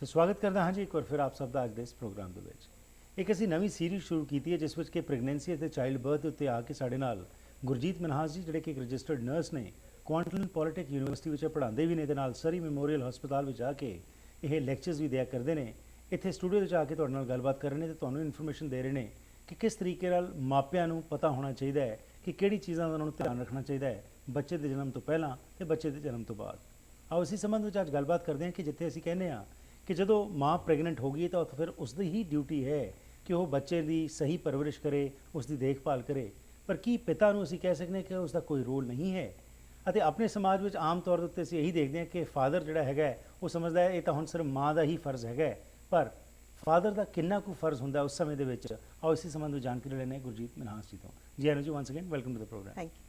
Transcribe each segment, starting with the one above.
ਸੋ ਸਵਾਗਤ ਕਰਦਾ ਹਾਂ ਜੀ ਇੱਕ ਵਾਰ ਫਿਰ ਆਪ ਸਭ ਦਾ ਅੱਜ ਦੇ ਇਸ ਪ੍ਰੋਗਰਾਮ ਦੇ ਵਿੱਚ। ਇੱਕ ਅਸੀਂ ਨਵੀਂ ਸੀਰੀਜ਼ ਸ਼ੁਰੂ ਕੀਤੀ ਹੈ ਜਿਸ ਵਿੱਚ ਕਿ ਪ੍ਰੈਗਨੈਂਸੀ ਅਤੇ ਚਾਈਲਡ ਬਰਥ ਉੱਤੇ ਆ ਕੇ ਸਾਡੇ ਨਾਲ ਗੁਰਜੀਤ ਮਨਹਾਸ ਜੀ ਜਿਹੜੇ ਕਿ ਇੱਕ ਰਜਿਸਟਰਡ ਨਰਸ ਨੇ, ਕੁਆਂਟਲ ਪੋਲੀਟੈਕ ਯੂਨੀਵਰਸਿਟੀ ਵਿੱਚ ਪੜ੍ਹਾਉਂਦੇ ਵੀ ਨੇ ਤੇ ਨਾਲ ਸਰੀ ਮੈਮੋਰੀਅਲ ਹਸਪਤਾਲ ਵਿੱਚ ਆ ਕੇ ਇਹ ਲੈਕਚਰਸ ਵੀ ਦਿਆ ਕਰਦੇ ਨੇ। ਇੱਥੇ ਸਟੂਡੀਓ ਵਿੱਚ ਆ ਕੇ ਤੁਹਾਡੇ ਨਾਲ ਗੱਲਬਾਤ ਕਰ ਰਹੇ ਨੇ ਤੇ ਤੁਹਾਨੂੰ ਇਨਫੋਰਮੇਸ਼ਨ ਦੇ ਰਹੇ ਨੇ ਕਿ ਕਿਸ ਤਰੀਕੇ ਨਾਲ ਮਾਪਿਆਂ ਨੂੰ ਪਤਾ ਹੋਣਾ ਚਾਹੀਦਾ ਹੈ ਕਿ ਕਿਹੜੀ ਚੀਜ਼ਾਂ ਦਾ ਉਹਨਾਂ ਨੂੰ ਧਿਆਨ ਰੱਖਣਾ ਚਾਹੀਦਾ ਹੈ ਬੱਚੇ ਦੇ ਜਨਮ ਤੋਂ ਪਹਿਲਾਂ ਤੇ ਬੱਚੇ ਦੇ ਜਨਮ ਤੋਂ ਬਾਅਦ। ਆਓ ਇਸੇ ਸੰਬੰਧ ਵਿੱਚ ਅੱਜ ਗੱਲਬਾਤ ਕਰਦੇ ਹਾਂ ਕਿ ਜਿੱਥੇ ਅਸੀਂ ਕਹਿੰਦੇ ਹਾਂ ਕਿ ਜਦੋਂ ਮਾਂ ਪ੍ਰੈਗਨੈਂਟ ਹੋ ਗਈ ਤਾਂ ਫਿਰ ਉਸ ਦੀ ਹੀ ਡਿਊਟੀ ਹੈ ਕਿ ਉਹ ਬੱਚੇ ਦੀ ਸਹੀ ਪਰਵਰਿਸ਼ ਕਰੇ, ਉਸ ਦੀ ਦੇਖਭਾਲ ਕਰੇ। ਪਰ ਕੀ ਪਿਤਾ ਨੂੰ ਅਸੀਂ ਕਹਿ ਸਕਦੇ ਹਾਂ ਕਿ ਉਸ ਦਾ ਕੋਈ ਰੋਲ ਨਹੀਂ ਹੈ? ਅਤੇ ਆਪਣੇ ਸਮਾਜ ਵਿੱਚ ਆਮ ਤੌਰ ਦੇ ਉੱਤੇ ਅਸੀਂ ਇਹੀ ਦੇਖਦੇ ਹਾਂ ਕਿ ਫਾਦਰ ਜਿਹੜਾ ਹੈਗਾ ਉਹ ਸਮਝਦਾ ਹੈ ਇਹ ਤਾਂ ਹੁਣ ਸਿਰਫ ਮਾਂ ਦਾ ਹੀ ਫਰਜ਼ ਹੈਗਾ, ਪਰ ਫਾਦਰ ਦਾ ਕਿੰਨਾ ਕੁ ਫਰਜ਼ ਹੁੰਦਾ ਉਸ ਸਮੇਂ ਦੇ ਵਿੱਚ? ਆਓ ਇਸੇ ਸੰਬੰਧ ਵਿੱਚ ਜਾਣਕਾਰੀ ਲੈਣੇ ਗੁਰਜੀਤ ਮਨਹਾਸ ਜੀ ਤੋਂ। ਜੀ Anu ji, once again welcome to the programme. Thank you.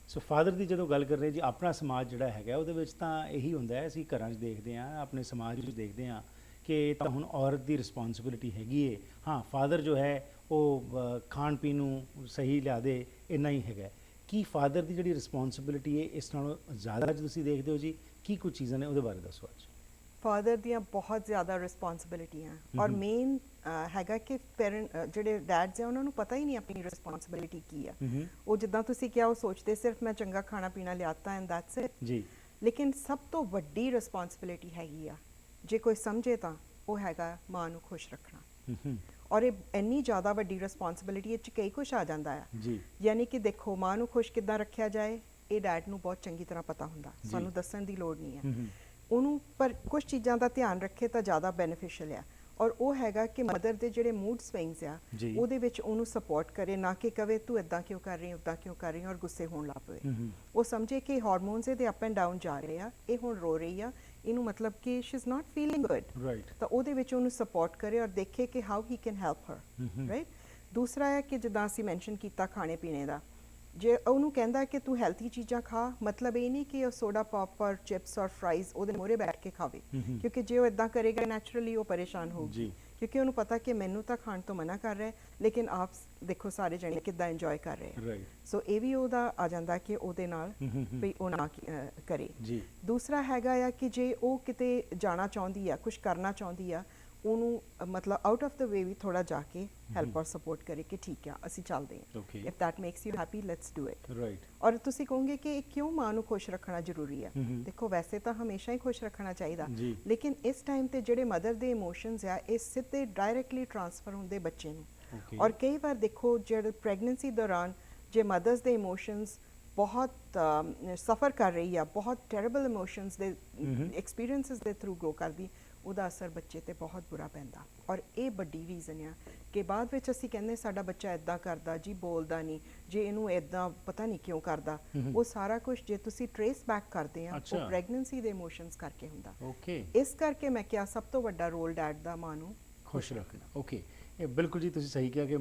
So father ਦੀ ਜਦੋਂ ਗੱਲ ਕਰ ਰਹੇ ਜੀ, ਆਪਣਾ ਸਮਾਜ ਜਿਹੜਾ ਹੈਗਾ ਉਹਦੇ ਵਿੱਚ ਤਾਂ ਇਹੀ ਹੁੰਦਾ ਹੈ, ਅਸੀਂ ਘਰਾਂ 'ਚ ਦੇਖਦੇ ਹਾਂ, ਆਪਣੇ ਸਮਾਜ ਵਿੱਚ ਦੇਖਦੇ ਹਾਂ ਕਿ ਤਾਂ ਹੁਣ ਔਰਤ ਦੀ ਰਿਸਪੌਂਸਿਬਿਲਿਟੀ ਹੈਗੀ ਹੈ। ਹਾਂ, ਫਾਦਰ ਜੋ ਹੈ ਉਹ ਖਾਣ ਪੀਣ ਨੂੰ ਸਹੀ ਲਿਆ ਦੇ, ਇੰਨਾ ਹੀ ਹੈਗਾ। ਕੀ ਫਾਦਰ ਦੀ ਜਿਹੜੀ ਰਿਸਪੌਂਸਿਬਿਲਿਟੀ ਹੈ ਇਸ ਨਾਲੋਂ ਜ਼ਿਆਦਾ ਅੱਜ ਤੁਸੀਂ ਦੇਖਦੇ ਹੋ ਜੀ? ਕੀ ਕੁਝ ਚੀਜ਼ਾਂ ਨੇ ਉਹਦੇ ਬਾਰੇ ਦੱਸੋ ਅੱਜ। ਫਾਦਰ ਦੀਆਂ ਬਹੁਤ ਜ਼ਿਆਦਾ ਰਿਸਪੌਂਸਿਬਿਲਿਟੀਆਂ ਔਰ ਮੇਨ ਹੈਗਾ ਕਿ ਪੇਰੈਂਟ ਜਿਹੜੇ ਡੈਡਸ ਆ ਉਹਨਾਂ ਨੂੰ ਪਤਾ ਹੀ ਨਹੀਂ ਆਪਣੀ ਰਿਸਪੌਂਸਿਬਿਲਿਟੀ ਕੀ ਆ। ਉਹ ਜਿੱਦਾਂ ਤੁਸੀਂ ਕਿਹਾ ਉਹ ਸੋਚਦੇ ਸਿਰਫ ਮੈਂ ਚੰਗਾ ਖਾਣਾ ਪੀਣਾ ਲਿਆਤਾ ਐਂਡ ਦੈਟਸ ਇਟ ਜੀ। ਲੇਕਿਨ ਸਭ ਤੋਂ ਵੱਡੀ ਰਿਸਪੌਂਸਿਬਿਲਿਟੀ ਹੈਗੀ ਆ, ਜੇ ਕੋਈ ਸਮਝੇ ਤਾਂ ਉਹ ਹੈਗਾ ਮਾਂ ਨੂੰ ਖੁਸ਼ ਰੱਖਣਾ। ਔਰ ਇਹ ਇੰਨੀ ਜ਼ਿਆਦਾ ਵੱਡੀ ਰਿਸਪੌਂਸਿਬਿਲਿਟੀ ਇਹ 'ਚ ਕਈ ਕੁਛ ਆ ਜਾਂਦਾ ਆ ਜੀ। ਯਾਨੀ ਕਿ ਦੇਖੋ, ਮਾਂ ਨੂੰ ਖੁਸ਼ ਕਿੱਦਾਂ ਰੱਖਿਆ ਜਾਏ ਇਹ ਡੈਡ ਨੂੰ ਬਹੁਤ ਚੰਗੀ ਤਰ੍ਹਾਂ ਪਤਾ ਹੁੰਦਾ, ਸਾਨੂੰ ਦੱਸਣ ਦੀ ਲੋੜ ਨਹੀਂ ਹੈ ਉਹਨੂੰ। ਪਰ ਕੁਝ ਚੀਜ਼ਾਂ ਦਾ ਧਿਆਨ ਰੱਖੇ ਤਾਂ ਜ਼ਿਆਦਾ ਬੈਨੀਫੀਸ਼ੀਅਲ ਆ। ਔਰ ਉਹ ਹੈਗਾ ਕਿ ਮਦਰ ਦੇ ਜਿਹੜੇ ਮੂਡ ਸਵਿੰਗਸ ਆ ਉਹਦੇ ਵਿੱਚ ਉਹਨੂੰ ਸਪੋਰਟ ਕਰੇ, ਨਾ ਕਿ ਕਵੇ ਤੂੰ ਇਦਾਂ ਕਿਉਂ ਕਰ ਰਹੀ, ਉੱਦਾਂ ਕਿਉਂ ਕਰ ਰਹੀ ਔਰ ਗੁੱਸੇ ਹੋਣ ਲੱਗ ਪਵੇ। ਉਹ ਸਮਝੇ ਕਿ ਹਾਰਮੋਨਸ ਇਹਦੇ ਅਪ ਐਂਡ ਡਾਊਨ ਜਾ ਰਹੇ ਆ, ਇਹ ਹੁਣ ਰੋ ਰਹੀ ਆ, ਇਹਨੂੰ ਮਤਲਬ ਕਿ she is not feeling good, ਤਾਂ ਉਹਦੇ ਵਿੱਚ ਉਹਨੂੰ ਸਪੋਰਟ ਕਰੇ ਔਰ ਦੇਖੇ ਕਿ how he can help her, right. ਦੂਸਰਾ ਹੈ ਕਿ ਜਿੱਦਾਂ ਅਸੀਂ ਮੈਂਸ਼ਨ ਕੀਤਾ ਖਾਣੇ ਪੀਣੇ ਦਾ, ਜੇ ਉਹਨੂੰ ਕਹਿੰਦਾ ਕਿ ਤੂੰ ਹੈਲਥੀ ਚੀਜ਼ਾਂ ਖਾ, ਮਤਲਬ ਇਹ ਨਹੀਂ ਕਿ ਉਹ ਸੋਡਾ ਪੌਪ ਔਰ ਚਿਪਸ ਔਰ ਫਰਾਈਜ਼ ਉਹਦੇ ਮੂਹਰੇ ਬੈਠ ਕੇ ਖਾਵੇ, ਕਿਉਂਕਿ ਜੇ ਉਹ ਇਦਾਂ ਕਰੇਗਾ ਨੈਚੁਰਲੀ ਉਹ ਪਰੇਸ਼ਾਨ ਹੋਊਗੀ, ਕਿਉਂਕਿ ਉਹਨੂੰ ਪਤਾ ਕਿ ਮੈਨੂੰ ਤਾਂ ਖਾਣ ਤੋਂ ਮਨਾ ਕਰ ਰਿਹਾ ਲੇਕਿਨ ਆਪ ਦੇਖੋ ਸਾਰੇ ਜਣੇ ਕਿੱਦਾਂ ਇੰਜੋਏ ਕਰ ਰਹੇ ਆ। ਸੋ ਇਹ ਵੀ ਉਹਦਾ ਆ ਜਾਂਦਾ ਕਿ ਉਹਦੇ ਨਾਲ ਵੀ ਉਹ ਨਾ ਕਰੇ। ਦੂਸਰਾ ਹੈਗਾ ਆ ਕਿ ਜੇ ਉਹ ਕਿਤੇ ਜਾਣਾ ਚਾਹੁੰਦੀ ਆ, ਕੁਝ ਕਰਨਾ ਚਾਹੁੰਦੀ ਆ, ਉਹਨੂੰ ਮਤਲਬ ਆਊਟ ਆਫ ਦ ਵੇ ਵੀ ਥੋੜਾ ਜਾ ਕੇ ਹੈਲਪ ਔਰ ਸਪੋਰਟ ਕਰੇ ਕਿ ਠੀਕ ਆ ਅਸੀਂ ਚੱਲਦੇ ਹਾਂ, if that makes you happy let's do it, right. ਔਰ ਤੁਸੀਂ ਕਹੋਗੇ ਕਿ ਕਿਉਂ ਮਾਂ ਨੂੰ ਖੁਸ਼ ਰੱਖਣਾ ਜ਼ਰੂਰੀ ਆ? ਦੇਖੋ, ਵੈਸੇ ਤਾਂ ਹਮੇਸ਼ਾ ਹੀ ਖੁਸ਼ ਰੱਖਣਾ ਚਾਹੀਦਾ, ਲੇਕਿਨ ਇਸ ਟਾਈਮ ਤੇ ਜਿਹੜੇ ਮਦਰ ਦੇ ਇਮੋਸ਼ਨਸ ਆ ਇਹ ਸਿੱਧੇ ਡਾਇਰੈਕਟਲੀ ਟ੍ਰਾਂਸਫਰ ਹੁੰਦੇ ਬੱਚੇ ਨੂੰ। ਔਰ ਕਈ ਵਾਰ ਦੇਖੋ ਜਿਹੜੇ ਪ੍ਰੈਗਨੈਂਸੀ ਦੌਰਾਨ ਜੇ ਮਦਰਸ ਦੇ ਇਮੋਸ਼ਨਸ ਬਹੁਤ ਸਫਰ ਕਰ ਰਹੀ ਆ, ਬਹੁਤ ਟੈਰੇਬਲ ਇਮੋਸ਼ਨਸ ਦੇ ਐਕਸਪੀਰੀਐਂਸਿਸ ਦੇ ਥਰੂ ਗਰੋ ਕਰਦੀ, ਉਹਦਾ ਅਸਰ ਬੱਚੇ ਤੇ ਬਹੁਤ ਬੁਰਾ ਪੈਂਦਾ। ਔਰ ਇਹ ਵੱਡੀ ਰੀਜ਼ਨ ਆ ਕਿ ਬਾਅਦ ਵਿੱਚ ਅਸੀਂ ਕਹਿੰਦੇ ਸਾਡਾ ਬੱਚਾ ਇਦਾਂ ਕਰਦਾ ਜੀ, ਬੋਲਦਾ ਨਹੀਂ ਜੇ, ਇਹਨੂੰ ਇਦਾਂ ਪਤਾ ਨਹੀਂ ਕਿਉਂ ਕਰਦਾ। ਉਹ ਸਾਰਾ ਕੁਝ ਜੇ ਤੁਸੀਂ ਟ੍ਰੇਸ ਬੈਕ ਕਰਦੇ ਆ ਉਹ ਪ੍ਰੈਗਨੈਂਸੀ ਦੇ ਇਮੋਸ਼ਨਸ ਕਰਕੇ ਹੁੰਦਾ। ਇਸ ਕਰਕੇ ਮੈਂ ਕਿਹਾ ਸਭ ਤੋਂ ਵੱਡਾ ਰੋਲ ਡੈਡ ਦਾ ਮਾਂ ਨੂੰ ਖੁਸ਼ ਰੱਖਣਾ। ਓਕੇ, ਇਹ ਬਿਲਕੁਲ ਜੀ ਤੁਸੀਂ ਸਹੀ ਕਿਹਾ ਕਿ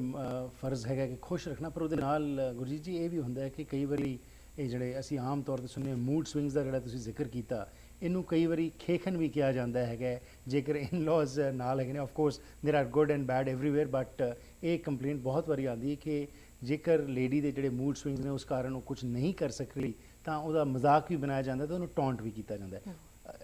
ਫਰਜ਼ ਹੈਗਾ ਕਿ ਖੁਸ਼ ਰੱਖਣਾ, ਪਰ ਉਹਦੇ ਨਾਲ ਗੁਰਜੀਤ ਜੀ ਇਹ ਵੀ ਹੁੰਦਾ ਹੈ ਕਿ ਕਈ ਵਾਰੀ ਇਹ ਜਿਹੜੇ ਅਸੀਂ ਆਮ ਤੌਰ 'ਤੇ ਸੁਣਦੇ ਹਾਂ ਮੂਡ ਸਵਿੰਗਸ ਦਾ ਜਿਹੜਾ ਤੁਸੀਂ ਜ਼ਿਕਰ ਕੀਤਾ, ਇਹਨੂੰ ਕਈ ਵਾਰੀ ਖੇਖਣ ਵੀ ਕਿਹਾ ਜਾਂਦਾ ਹੈਗਾ ਜੇਕਰ ਇਨ ਲਾਜ਼ ਨਾਲ ਹੈਗੇ ਨੇ। ਆਫ ਕੋਰਸ ਦੇਰ are good and bed everywhere, but ਇਹ ਕੰਪਲੇਂਟ ਬਹੁਤ ਵਾਰੀ ਆਉਂਦੀ ਹੈ ਕਿ ਜੇਕਰ ਲੇਡੀ ਦੇ ਜਿਹੜੇ ਮੂਡ ਸਵਿੰਗਸ ਨੇ ਉਸ ਕਾਰਨ ਉਹ ਕੁਝ ਨਹੀਂ ਕਰ ਸਕ ਰਹੀ ਤਾਂ ਉਹਦਾ ਮਜ਼ਾਕ ਵੀ ਬਣਾਇਆ ਜਾਂਦਾ ਤੇ ਉਹਨੂੰ ਟੌਂਟ ਵੀ ਕੀਤਾ ਜਾਂਦਾ ਹੈ।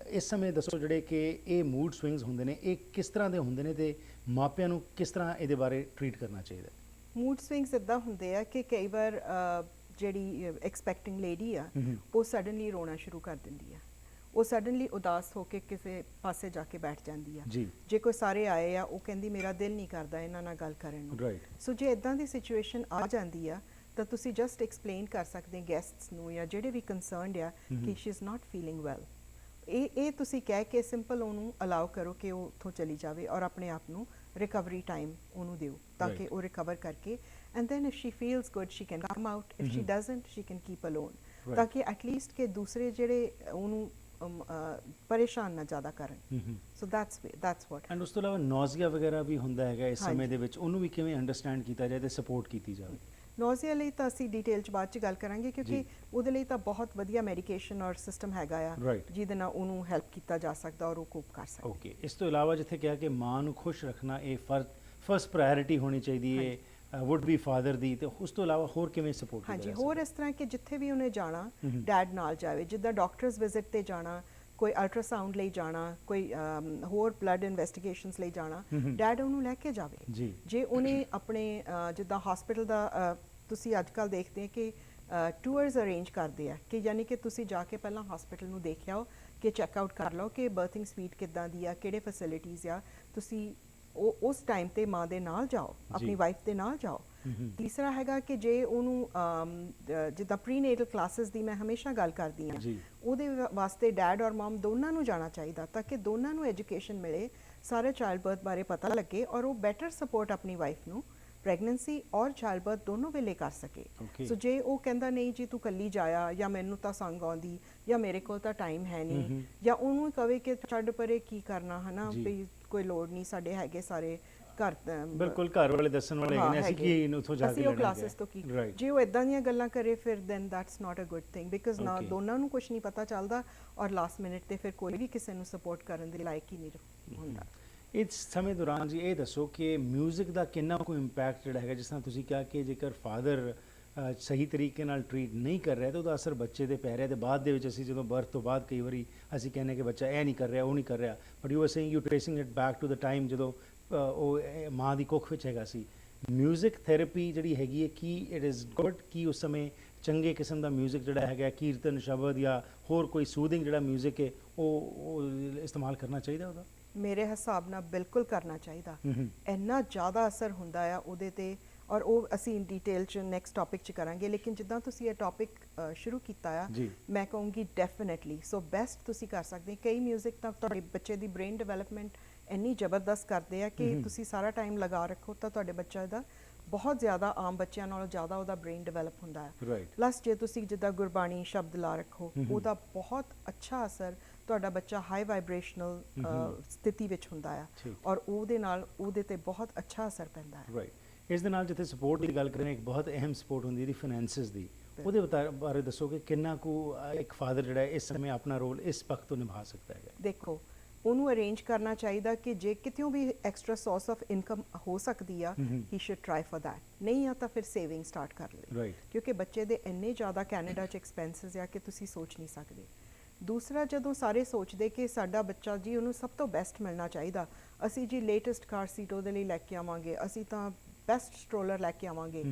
ਇਸ ਸਮੇਂ ਦੱਸੋ ਜਿਹੜੇ ਕਿ ਇਹ ਮੂਡ ਸਵਿੰਗਸ ਹੁੰਦੇ ਨੇ ਇਹ ਕਿਸ ਤਰ੍ਹਾਂ ਦੇ ਹੁੰਦੇ ਨੇ ਤੇ ਮਾਪਿਆਂ ਨੂੰ ਕਿਸ ਤਰ੍ਹਾਂ ਇਹਦੇ ਬਾਰੇ ਟਰੀਟ ਕਰਨਾ ਚਾਹੀਦਾ? ਮੂਡ ਸਵਿੰਗਸ ਇੱਦਾਂ ਹੁੰਦੇ ਆ ਕਿ ਕਈ ਵਾਰ ਜਿਹੜੀ ਐਕਸਪੈਕਟਿੰਗ ਲੇਡੀ ਆ ਉਹ ਸਡਨਲੀ ਰੋਣਾ ਸ਼ੁਰੂ ਕਰ ਦਿੰਦੀ ਆ, ਉਹ ਸਡਨਲੀ ਉਦਾਸ ਹੋ ਕੇ ਕਿਸੇ ਪਾਸੇ ਜਾ ਕੇ ਬੈਠ ਜਾਂਦੀ ਆ। ਜੇ ਕੋਈ ਸਾਰੇ ਆਏ ਆ ਉਹ ਕਹਿੰਦੀ ਮੇਰਾ ਦਿਲ ਨਹੀਂ ਕਰਦਾ ਇਹਨਾਂ ਨਾਲ ਗੱਲ ਕਰਨ ਨੂੰ। ਸੋ ਜੇ ਇਦਾਂ ਦੀ ਸਿਚੁਏਸ਼ਨ ਆ ਜਾਂਦੀ ਆ ਤਾਂ ਤੁਸੀਂ ਜਸਟ ਐਕਸਪਲੇਨ ਕਰ ਸਕਦੇ ਗੈਸਟਸ ਨੂੰ ਜਾਂ ਜਿਹੜੇ ਵੀ ਕੰਸਰਨਡ ਆ ਕਿ she is not feeling well. ਇਹ ਤੁਸੀਂ ਕਹਿ ਕੇ ਸਿੰਪਲ ਉਹਨੂੰ ਅਲਾਉ ਕਰੋ ਕਿ ਉਹ ਉੱਥੋਂ ਚਲੀ ਜਾਵੇ ਔਰ ਆਪਣੇ ਆਪ ਨੂੰ ਰਿਕਵਰੀ ਟਾਈਮ ਉਹਨੂੰ ਦਿਓ ਤਾਂ ਕਿ ਉਹ ਰਿਕਵਰ ਕਰਕੇ and then if she feels good she can come out, if she doesn't she can keep alone, ਤਾਂ ਕਿ ਐਟਲੀਸਟ ਕਿ ਦੂਸਰੇ ਜਿਹੜੇ ਉਹਨੂੰ ਪਰੇਸ਼ਾਨ ਨਾ ਜ਼ਿਆਦਾ ਕਰਨ। So that's what. ਐਂਡ ਉਸ ਤੋਂ ਇਲਾਵਾ ਨੌਜ਼ੀਆ ਵਗੈਰਾ ਵੀ ਹੁੰਦਾ ਹੈਗਾ ਇਸ ਸਮੇਂ ਦੇ ਵਿੱਚ, ਉਹਨੂੰ ਵੀ ਕਿਵੇਂ ਅੰਡਰਸਟੈਂਡ ਕੀਤਾ ਜਾਏ ਤੇ ਸਪੋਰਟ ਕੀਤੀ ਜਾਵੇ? ਨੌਜ਼ੀਆ ਲਈ ਤਾਂ ਅਸੀਂ ਡਿਟੇਲ 'ਚ ਬਾਅਦ 'ਚ ਗੱਲ ਕਰਾਂਗੇ ਕਿਉਂਕਿ ਉਹਦੇ ਲਈ ਤਾਂ ਬਹੁਤ ਵਧੀਆ ਮੈਡੀਕੇਸ਼ਨ ਔਰ ਸਿਸਟਮ ਹੈਗਾ ਆ ਜਿਹਦੇ ਨਾਲ ਉਹਨੂੰ ਹੈਲਪ ਕੀਤਾ ਜਾ ਸਕਦਾ ਔਰ ਉਹ ਕੋਪ ਕਰ ਸਕਦਾ। ਓਕੇ, ਇਸ ਤੋਂ ਇਲਾਵਾ ਜਿੱਥੇ ਕਿਹਾ ਕਿ ਮਾਂ ਨੂੰ ਖੁਸ਼ ਰੱਖਣਾ ਇਹ ਫਸਟ ਪ੍ਰਾਇੋਰਟੀ ਹੋਣੀ ਚਾਹੀਦੀ ਹੈ ਵੁੱਡ ਬੀ ਫਾਦਰ ਦੀ, ਤੇ ਉਸ ਤੋਂ ਇਲਾਵਾ ਹੋਰ ਕਿਵੇਂ ਸਪੋਰਟ ਕੀਤਾ? ਹਾਂਜੀ, ਹੋਰ ਇਸ ਤਰ੍ਹਾਂ ਕਿ ਜਿੱਥੇ ਵੀ ਉਹਨੇ ਜਾਣਾ ਡੈਡ ਨਾਲ ਜਾਵੇ, ਜਿੱਦਾਂ ਡਾਕਟਰਸ ਵਿਜ਼ਿਟ ਤੇ ਜਾਣਾ, ਕੋਈ ਅਲਟਰਾਸਾਊਂਡ ਲਈ ਜਾਣਾ, ਕੋਈ ਹੋਰ ਬਲੱਡ ਇਨਵੈਸਟੀਗੇਸ਼ਨਸ ਲਈ ਜਾਣਾ, ਡੈਡ ਉਹਨੂੰ ਲੈ ਕੇ ਜਾਵੇ। ਜੀ ਜੇ ਉਹਨੇ ਆਪਣੇ ਜਿੱਦਾਂ ਹਸਪੀਟਲ ਦਾ ਤੁਸੀਂ ਅੱਜ ਕੱਲ੍ਹ ਦੇਖਦੇ ਕਿ ਟੂਰਸ ਅਰੇਂਜ ਕਰਦੇ ਆ ਕਿ ਯਾਨੀ ਕਿ ਤੁਸੀਂ ਜਾ ਕੇ ਪਹਿਲਾਂ ਹਸਪੀਟਲ ਨੂੰ ਦੇਖ ਆਓ, ਕਿ ਚੈੱਕਆਊਟ ਕਰ ਲਓ ਕਿ ਬਰਥਿੰਗ ਸਵੀਟ ਕਿੱਦਾਂ ਦੀ ਆ, ਕਿਹੜੇ ਫੈਸਿਲਿਟੀਜ਼ ਆ। ਤੁਸੀਂ ਉਹ ਉਸ ਟਾਈਮ ਤੇ ਮਾਂ ਦੇ ਨਾਲ ਜਾਓ, ਆਪਣੀ ਵਾਈਫ ਦੇ ਨਾਲ ਜਾਓ। ਤੀਸਰਾ ਹੈਗਾ ਕਿ ਜੇ ਉਹਨੂੰ ਜਿੱਦਾਂ ਪ੍ਰੀਨੇਟਲ ਕਲਾਸਿਸ ਦੀ ਮੈਂ ਹਮੇਸ਼ਾ ਗੱਲ ਕਰਦੀ ਹਾਂ, ਉਹਦੇ ਵਾਸਤੇ ਡੈਡ ਔਰ ਮਮ ਦੋਨਾਂ ਨੂੰ ਜਾਣਾ ਚਾਹੀਦਾ ਤਾਂ ਕਿ ਦੋਨਾਂ ਨੂੰ ਐਜੂਕੇਸ਼ਨ ਮਿਲੇ, ਸਾਰੇ ਚਾਈਲਡ ਬਰਥ ਬਾਰੇ ਪਤਾ ਲੱਗੇ ਔਰ ਉਹ ਬੈਟਰ ਸਪੋਰਟ ਆਪਣੀ ਵਾਈਫ ਨੂੰ ਪ੍ਰੈਗਨੈਂਸੀ ਔਰ ਚਾਈਲਡ ਬਰਥ ਦੋਨੋਂ ਵੇਲੇ ਕਰ ਸਕੇ। ਸੋ ਜੇ ਉਹ ਕਹਿੰਦਾ ਨਹੀਂ ਜੀ ਤੂੰ ਕੱਲੀ ਜਾਇਆ, ਜਾਂ ਮੈਨੂੰ ਤਾਂ ਸੰਗ ਆਉਂਦੀ, ਜਾਂ ਮੇਰੇ ਕੋਲ ਤਾਂ ਟਾਈਮ ਹੈ ਨਹੀਂ, ਜਾਂ ਉਹਨੂੰ ਕਵੇ ਕਿ ਛੱਡ ਪਰੇ ਕੀ ਕਰਨਾ ਹੈ ਨਾ, ਵੀ ਕੋਈ ਲੋੜ ਨਹੀਂ, ਸਾਡੇ ਹੈਗੇ ਸਾਰੇ ਘਰ। ਬਿਲਕੁਲ, ਘਰ ਵਾਲੇ ਦੱਸਣ ਵਾਲੇ ਹੈਗੇ ਨੇ, ਅਸੀਂ ਕੀ ਉੱਥੋਂ ਜਾ ਕੇ ਅਸੀਂ ਉਹ ਕਲਾਸਿਸ ਤੋਂ ਕੀ। ਜੇ ਉਹ ਇਦਾਂ ਦੀਆਂ ਗੱਲਾਂ ਕਰੇ ਫਿਰ then that's not a good thing, because ਨਾ ਦੋਨਾਂ ਨੂੰ ਕੁਝ ਨਹੀਂ ਪਤਾ ਚੱਲਦਾ ਔਰ ਲਾਸਟ ਮਿੰਟ ਤੇ ਫਿਰ ਕੋਈ ਵੀ ਕਿਸੇ ਨੂੰ ਸਪੋਰਟ ਕਰਨ ਦੇ ਲਾਇਕ ਹੀ ਨਹੀਂ ਹੁੰਦਾ। ਇਸ ਸਮੇਂ ਦੌਰਾਨ ਜੀ ਇਹ ਦੱਸੋ ਕਿ ਮਿਊਜ਼ਿਕ ਦਾ ਕਿੰਨਾ ਕੋਈ ਇੰਪੈਕਟ ਜਿਹੜਾ ਹੈਗਾ, ਜਿਸ ਤਰ੍ਹਾਂ ਤੁਸੀਂ ਕਿਹਾ ਕਿ ਜੇਕਰ ਫਾਦਰ ਸਹੀ ਤਰੀਕੇ ਨਾਲ ਟਰੀਟ ਨਹੀਂ ਕਰ ਰਿਹਾ ਤਾਂ ਉਹਦਾ ਅਸਰ ਬੱਚੇ ਦੇ ਪੈ ਰਿਹਾ, ਤੇ ਬਾਅਦ ਦੇ ਵਿੱਚ ਅਸੀਂ ਜਦੋਂ ਬਰਥ ਤੋਂ ਬਾਅਦ ਕਈ ਵਾਰੀ ਅਸੀਂ ਕਹਿੰਦੇ ਕਿ ਬੱਚਾ ਇਹ ਨਹੀਂ ਕਰ ਰਿਹਾ, ਉਹ ਨਹੀਂ ਕਰ ਰਿਹਾ, but you are saying you tracing it back to the time ਜਦੋਂ ਉਹ ਮਾਂ ਦੀ ਕੁੱਖ ਵਿੱਚ ਹੈਗਾ ਸੀ। ਮਿਊਜ਼ਿਕ ਥੈਰੇਪੀ ਜਿਹੜੀ ਹੈਗੀ ਹੈ, ਕੀ ਇਟ ਇਜ਼ ਗੁੱਡ, ਕੀ ਉਸ ਸਮੇਂ ਚੰਗੇ ਕਿਸਮ ਦਾ ਮਿਊਜ਼ਿਕ ਜਿਹੜਾ ਹੈਗਾ, ਕੀਰਤਨ ਸ਼ਬਦ ਜਾਂ ਹੋਰ ਕੋਈ ਸੂਦਿੰਗ ਜਿਹੜਾ ਮਿਊਜ਼ਿਕ ਹੈ ਉਹ ਇਸਤੇਮਾਲ ਕਰਨਾ ਚਾਹੀਦਾ ਉਹਦਾ? ਮੇਰੇ ਹਿਸਾਬ ਨਾਲ ਬਿਲਕੁਲ ਕਰਨਾ ਚਾਹੀਦਾ। ਇੰਨਾ ਜ਼ਿਆਦਾ ਅਸਰ ਹੁੰਦਾ ਆ ਉਹਦੇ ਤੇ, ਔਰ ਉਹ ਅਸੀਂ ਇਨ ਡਿਟੇਲ ਚ ਨੈਕਸਟ ਟੌਪਿਕ ਚ ਕਰਾਂਗੇ। ਲੇਕਿਨ ਜਿੱਦਾਂ ਤੁਸੀਂ ਇਹ ਟੌਪਿਕ ਸ਼ੁਰੂ ਕੀਤਾ ਆ, ਮੈਂ ਕਹੂੰਗੀ ਡੈਫੀਨੇਟਲੀ ਸੋ ਬੈਸਟ ਤੁਸੀਂ ਕਰ ਸਕਦੇ। ਕਈ ਮਿਊਜ਼ਿਕ ਤਾਂ ਤੁਹਾਡੇ ਬੱਚੇ ਦੀ ਬ੍ਰੇਨ ਡਿਵੈਲਪਮੈਂਟ ਇੰਨੀ ਜ਼ਬਰਦਸਤ ਕਰਦੇ ਆ ਕਿ ਤੁਸੀਂ ਸਾਰਾ ਟਾਈਮ ਲਗਾ ਰੱਖੋ ਤਾਂ ਤੁਹਾਡੇ ਬੱਚਾ ਦਾ ਬਹੁਤ ਜ਼ਿਆਦਾ ਆਮ ਬੱਚਿਆਂ ਨਾਲੋਂ ਜ਼ਿਆਦਾ ਉਹਦਾ ਬ੍ਰੇਨ ਡਿਵੈਲਪ ਹੁੰਦਾ ਹੈ। ਪਲੱਸ ਜੇ ਤੁਸੀਂ ਜਿੱਦਾਂ ਗੁਰਬਾਣੀ ਸ਼ਬਦ ਲਾ ਰੱਖੋ, ਉਹਦਾ ਬਹੁਤ ਅੱਛਾ ਅਸਰ, ਤੁਹਾਡਾ ਬੱਚਾ ਹਾਈ ਵਾਈਬ੍ਰੇਸ਼ਨਲ ਸਥਿਤੀ ਵਿੱਚ ਹੁੰਦਾ ਆ ਔਰ ਉਹਦੇ ਨਾਲ ਉਹਦੇ ਤੇ ਬਹੁਤ ਅੱਛਾ ਅਸਰ ਪੈਂਦਾ ਹੈ। ਇਸ ਦੇ ਨਾਲ ਜਿੱਥੇ ਸਪੋਰਟ ਦੀ ਗੱਲ ਕरें, ਇੱਕ ਬਹੁਤ ਅਹਿਮ ਸਪੋਰਟ ਹੁੰਦੀ ਹੈ ਫਾਈਨੈਂਸਿਸ ਦੀ, ਉਹਦੇ ਬਾਰੇ ਦੱਸੋ ਕਿ ਕਿੰਨਾ ਕੁ ਇੱਕ ਫਾਦਰ ਜਿਹੜਾ ਇਸ ਸਮੇਂ ਆਪਣਾ ਰੋਲ ਇਸ ਵਕਤ ਤੋਂ ਨਿਭਾ ਸਕਦਾ ਹੈ? ਦੇਖੋ, ਉਹਨੂੰ ਅਰੇਂਜ ਕਰਨਾ ਚਾਹੀਦਾ ਕਿ ਜੇ ਕਿਤੋਂ ਵੀ ਐਕਸਟਰਾ ਸੋਰਸ ਆਫ ਇਨਕਮ ਹੋ ਸਕਦੀ ਆ, ਹੀ ਸ਼ੁਡ ਟਰਾਈ ਫॉर दैट। ਨਹੀਂ ਆ ਤਾਂ ਫਿਰ ਸੇਵਿੰਗ ਸਟਾਰਟ ਕਰ ਲਵੇ, ਕਿਉਂਕਿ ਬੱਚੇ ਦੇ ਇੰਨੇ ਜ਼ਿਆਦਾ ਕੈਨੇਡਾ 'ਚ ਐਕਸਪੈਂਸਿਸ ਆ ਕਿ ਤੁਸੀਂ ਸੋਚ ਨਹੀਂ ਸਕਦੇ। ਦੂਸਰਾ, ਜਦੋਂ ਸਾਰੇ ਸੋਚਦੇ ਕਿ ਸਾਡਾ ਬੱਚਾ ਜੀ ਉਹਨੂੰ ਸਭ ਤੋਂ ਬੈਸਟ ਮਿਲਣਾ ਚਾਹੀਦਾ, ਅਸੀਂ ਜੀ ਲੇਟੈਸਟ ਕਾਰ ਸੀਟ ਉਹਦੇ ਲਈ ਲੈ ਕੇ ਆਵਾਂਗੇ, ਅਸੀਂ ਤਾਂ ਬੈਸਟ ਸਟਰੋਲਰ ਲੈ ਕੇ ਆਵਾਂਗੇ,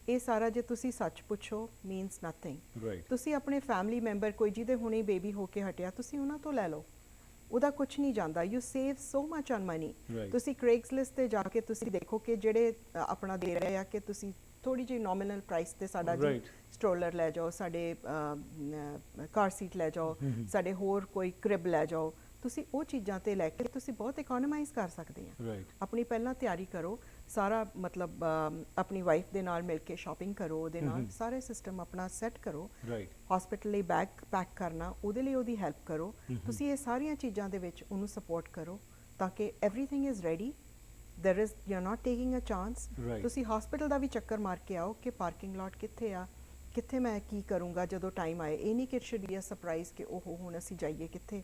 ਇਹ ਸਾਰਾ ਜੇ ਤੁਸੀਂ ਸੱਚ ਪੁੱਛੋ ਮੀਨਸ ਨਥਿੰਗ। ਤੁਸੀਂ ਆਪਣੇ ਫੈਮਿਲੀ ਮੈਂਬਰ ਕੋਈ ਜਿਹਦੇ ਹੁਣੇ ਬੇਬੀ ਹੋ ਕੇ ਹਟਿਆ, ਤੁਸੀਂ ਉਹਨਾਂ ਤੋਂ ਲੈ ਲਓ, ਉਹਦਾ ਕੁਝ ਨਹੀਂ ਜਾਂਦਾ। You save so much on money. ਤੁਸੀਂ ਕ੍ਰੇਗਸਲਿਸਟ ਤੇ ਜਾ ਕੇ ਤੁਸੀਂ ਦੇਖੋ ਕਿ ਜਿਹੜੇ ਆਪਣਾ ਦੇ ਰਹੇ ਆ ਕਿ ਤੁਸੀਂ ਥੋੜੀ ਜਿਹੀ ਨੋਮੀਨਲ ਪ੍ਰਾਈਸ ਤੇ ਸਾਡਾ ਜੀ ਸਟਰੋਲਰ ਲੈ ਜਾਓ, ਸਾਡੇ ਕਾਰ ਸੀਟ ਲੈ ਜਾਓ, ਸਾਡੇ ਹੋਰ ਕੋਈ ਕ੍ਰਿਬ ਲੈ ਜਾਓ, ਤੁਸੀਂ ਉਹ ਚੀਜ਼ਾਂ ਤੇ ਲੈ ਕੇ ਤੁਸੀਂ ਬਹੁਤ ਇਕਨੋਮਾਈਜ਼ ਕਰ ਸਕਦੇ ਆ। ਆਪਣੀ ਪਹਿਲਾਂ ਤਿਆਰੀ ਕਰੋ, ਸਾਰਾ ਮਤਲਬ ਆਪਣੀ ਵਾਈਫ ਦੇ ਨਾਲ ਮਿਲ ਕੇ ਸ਼ਾਪਿੰਗ ਕਰੋ, ਉਹਦੇ ਨਾਲ ਸਾਰੇ ਸਿਸਟਮ ਆਪਣਾ ਸੈੱਟ ਕਰੋ। ਹਸਪੀਟਲ ਲਈ ਬੈਗ ਪੈਕ ਕਰਨਾ, ਉਹਦੇ ਲਈ ਉਹਦੀ ਹੈਲਪ ਕਰੋ। ਤੁਸੀਂ ਇਹ ਸਾਰੀਆਂ ਚੀਜ਼ਾਂ ਦੇ ਵਿੱਚ ਉਹਨੂੰ ਸਪੋਰਟ ਕਰੋ ਤਾਂ ਕਿ everything is ready. there is, you're not taking a chance। ਤੁਸੀਂ ਹਸਪੀਟਲ ਦਾ ਵੀ ਚੱਕਰ ਮਾਰ ਕੇ ਆਓ ਕਿ ਪਾਰਕਿੰਗ ਲਾਟ ਕਿੱਥੇ ਆ, ਕਿੱਥੇ ਮੈਂ ਕੀ ਕਰੂੰਗਾ ਜਦੋਂ ਟਾਈਮ ਆਏ। ਇਹ ਨਹੀਂ ਕਿ ਸ਼ੁਡ ਬੀ ਅ ਸਰਪ੍ਰਾਈਜ਼ ਕਿ ਉਹ ਹੁਣ ਅਸੀਂ ਜਾਈਏ ਕਿੱਥੇ,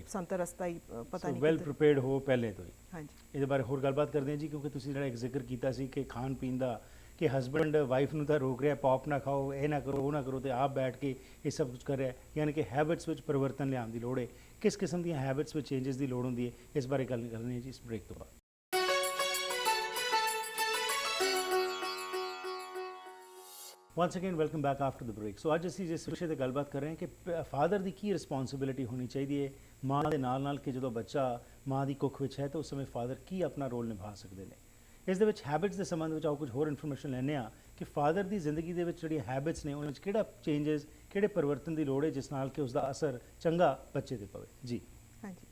ਸਾਨੂੰ ਤਾਂ ਰਸਤਾ ਹੀ ਪਤਾ ਨਹੀਂ। ਵੈਲ ਪ੍ਰੀਪੇਅਰਡ ਹੋ ਪਹਿਲੇ ਤੋਂ ਹੀ। ਹਾਂਜੀ, ਇਹਦੇ ਬਾਰੇ ਹੋਰ ਗੱਲਬਾਤ ਕਰਦੇ ਹਾਂ ਜੀ, ਕਿਉਂਕਿ ਤੁਸੀਂ ਜਿਹੜਾ ਇੱਕ ਜ਼ਿਕਰ ਕੀਤਾ ਸੀ ਕਿ ਖਾਣ ਪੀਣ ਦਾ, ਕਿ ਹਸਬੈਂਡ ਵਾਈਫ ਨੂੰ ਤਾਂ ਰੋਕ ਰਿਹਾ, ਪੌਪ ਨਾ ਖਾਓ, ਇਹ ਨਾ ਕਰੋ, ਉਹ ਨਾ ਕਰੋ, ਤੇ ਆਪ ਬੈਠ ਕੇ ਇਹ ਸਭ ਕੁਝ ਕਰ ਰਿਹਾ, ਯਾਨੀ ਕਿ ਹੈਬਿਟਸ ਵਿੱਚ ਪਰਿਵਰਤਨ ਲਿਆਉਣ ਦੀ ਲੋੜ ਹੈ। ਕਿਸ ਕਿਸਮ ਦੀਆਂ ਹੈਬਿਟਸ ਵਿੱਚ ਚੇਂਜਸ ਦੀ ਲੋੜ ਹੁੰਦੀ ਹੈ, ਇਸ ਬਾਰੇ ਗੱਲ ਕਰਨੀ ਹੈ ਜੀ ਇਸ ਬ੍ਰੇਕ ਤੋਂ ਬਾਅਦ। once again welcome back after the break। so ਅੱਜ ਅਸੀਂ ਜਿਸ ਵਿਸ਼ੇ 'ਤੇ ਗੱਲਬਾਤ ਕਰ ਰਹੇ ਹਾਂ ਕਿ ਫਾਦਰ ਦੀ ਕੀ ਰਿਸਪੌਂਸਿਬਿਲਿਟੀ ਹੋਣੀ ਚਾਹੀਦੀ ਹੈ ਮਾਂ ਦੇ ਨਾਲ ਕਿ ਜਦੋਂ ਬੱਚਾ ਮਾਂ ਦੀ ਕੁੱਖ ਵਿੱਚ ਹੈ ਤਾਂ ਉਸ ਸਮੇਂ ਫਾਦਰ ਕੀ ਆਪਣਾ ਰੋਲ ਨਿਭਾ ਸਕਦੇ ਨੇ। ਇਸ ਦੇ ਵਿੱਚ ਹੈਬਿਟਸ ਦੇ ਸੰਬੰਧ ਵਿੱਚ ਆਓ ਕੁਝ ਹੋਰ ਇਨਫੋਰਮੇਸ਼ਨ ਲੈਂਦੇ ਹਾਂ ਕਿ ਫਾਦਰ ਦੀ ਜ਼ਿੰਦਗੀ ਦੇ ਵਿੱਚ ਜਿਹੜੀਆਂ ਹੈਬਿਟਸ ਨੇ ਉਹਨਾਂ ਵਿੱਚ ਕਿਹੜਾ ਚੇਂਜਸ, ਕਿਹੜੇ ਪਰਿਵਰਤਨ ਦੀ ਲੋੜ ਹੈ ਜਿਸ ਨਾਲ ਕਿ ਉਸਦਾ ਅਸਰ ਚੰਗਾ ਬੱਚੇ 'ਤੇ ਪਵੇ ਜੀ। ਹਾਂਜੀ,